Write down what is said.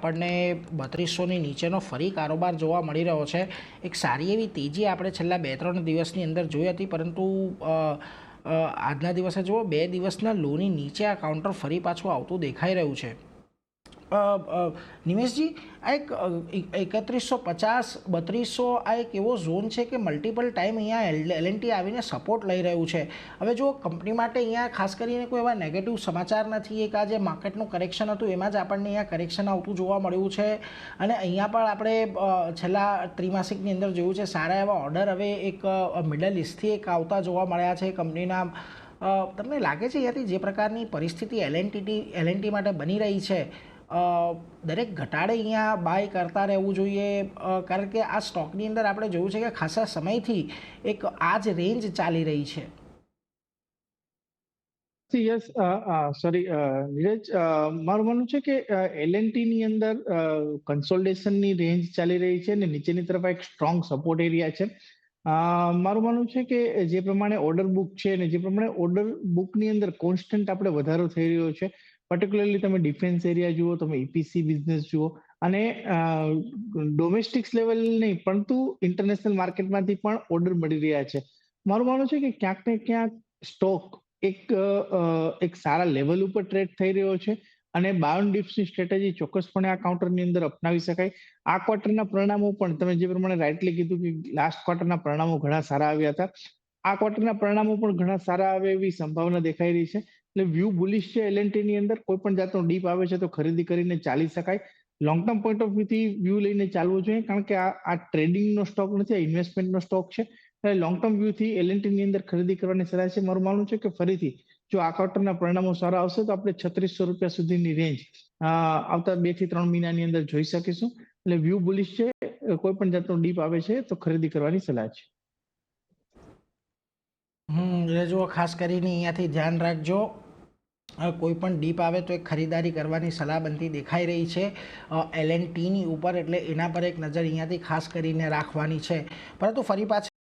આપણને 3200ની નીચેનો ફરી કારોબાર જોવા મળી રહ્યો છે। એક સારી એવી તેજી આપણે છેલ્લા 2-3 દિવસની અંદર જોઈ હતી, પરંતુ આજના દિવસે જુઓ 2 દિવસના લોની નીચે આ કાઉન્ટર ફરી પાછું આવતું દેખાઈ રહ્યું છે। નિમેશજી, આ એક 3150 3200 આ એક એવો ઝોન છે કે મલ્ટિપલ ટાઈમ અહીંયા એલએનટી આવીને સપોર્ટ લઈ રહ્યું છે। હવે જો કંપની માટે અહીંયા ખાસ કરીને કોઈ એવા નેગેટિવ સમાચાર નથી, એક આ જે માર્કેટનું કરેક્શન હતું એમાં જ આપણને અહીંયા કરેક્શન આવતું જોવા મળ્યું છે। અને અહીંયા પણ આપણે છેલ્લા ત્રિમાસિકની અંદર જોયું છે સારા એવા ઓર્ડર હવે એક મિડલ ઇસ્ટથી એક આવતા જોવા મળ્યા છે કંપનીના। તમને લાગે છે અહીંયાથી જે પ્રકારની પરિસ્થિતિ એલએનટી માટે બની રહી છે, દરેક ઘટાડે અહીંયા બાય કરતા રહેવું જોઈએ? કારણ કે આ સ્ટોકની અંદર આપણે જોયું છે કે ખાસા સમયથી એક આ જ રેન્જ ચાલી રહી છે। યસ, સોરી નીરજ, મારું માનવું છે કે એલએનટી ની અંદર કન્સોલિડેશનની રેન્જ ચાલી રહી છે અને નીચેની તરફ એક સ્ટ્રોંગ સપોર્ટ એરિયા છે। મારું માનવું છે કે જે પ્રમાણે ઓર્ડર બુક છે અને જે પ્રમાણે ઓર્ડર બુકની અંદર કોન્સ્ટન્ટ આપણે વધારો થઈ રહ્યો છે, પર્ટિક્યુલરલી તમે ડિફેન્સ એરિયા જુઓ, તમે ઈપીસી બિઝનેસ જુઓ, અને ડોમેસ્ટિક્સ લેવલ નહીં પરંતુ ઇન્ટરનેશનલ માર્કેટમાંથી પણ ઓર્ડર મળી રહ્યા છે। મારું માનવું છે કે ક્યાંક ને ક્યાંક સ્ટોક એક સારા લેવલ ઉપર ટ્રેડ થઈ રહ્યો છે અને બાયોન ડિપ્સની સ્ટ્રેટેજી ચોક્કસપણે આ કાઉન્ટરની અંદર અપનાવી શકાય। આ ક્વાર્ટરના પરિણામો પણ તમે જે પ્રમાણે રાઇટલી કીધું કે લાસ્ટ ક્વાર્ટરના પરિણામો ઘણા સારા આવ્યા હતા, આ ક્વાર્ટરના પરિણામો પણ ઘણા સારા આવે એવી સંભાવના દેખાઈ રહી છે। એટલે વ્યૂ બુલિશ છે એલએનટી ની અંદર। કોઈ પણ જાતનો ડીપ આવે છે તો ખરીદી કરીને ચાલી શકાય। લોંગ ટર્મ પોઈન્ટ ઓફ વ્યૂથી વ્યૂ લઈને ચાલવું જોઈએ, કારણ કે આ ટ્રેડિંગનો સ્ટોક નથી, આ ઇન્વેસ્ટમેન્ટનો સ્ટોક છે। લોંગ ટર્મ વ્યૂથી એલએનટી ની અંદર ખરીદી કરવાની સલાહ છે। મારું માનવું છે કે ફરીથી જો આ ક્વાર્ટરના પરિણામો સારા આવશે તો આપણે 3600 રૂપિયા સુધીની રેન્જ આવતા 2 થી 3 મહિનાની અંદર જોઈ શકીશું। એટલે વ્યૂ બુલિશ છે, કોઈ પણ જાતનો ડીપ આવે છે તો ખરીદી કરવાની સલાહ છે। એટલે જુઓ, ખાસ કરીને અહીંયાથી ધ્યાન રાખજો, કોઈ પણ ડીપ આવે તો એક ખરીદારી કરવાની સલાહ બનતી દેખાઈ રહી છે એલએનટીની ઉપર। એટલે એના પર એક નજર અહીંયાથી ખાસ કરીને રાખવાની છે। પરંતુ ફરી પાછા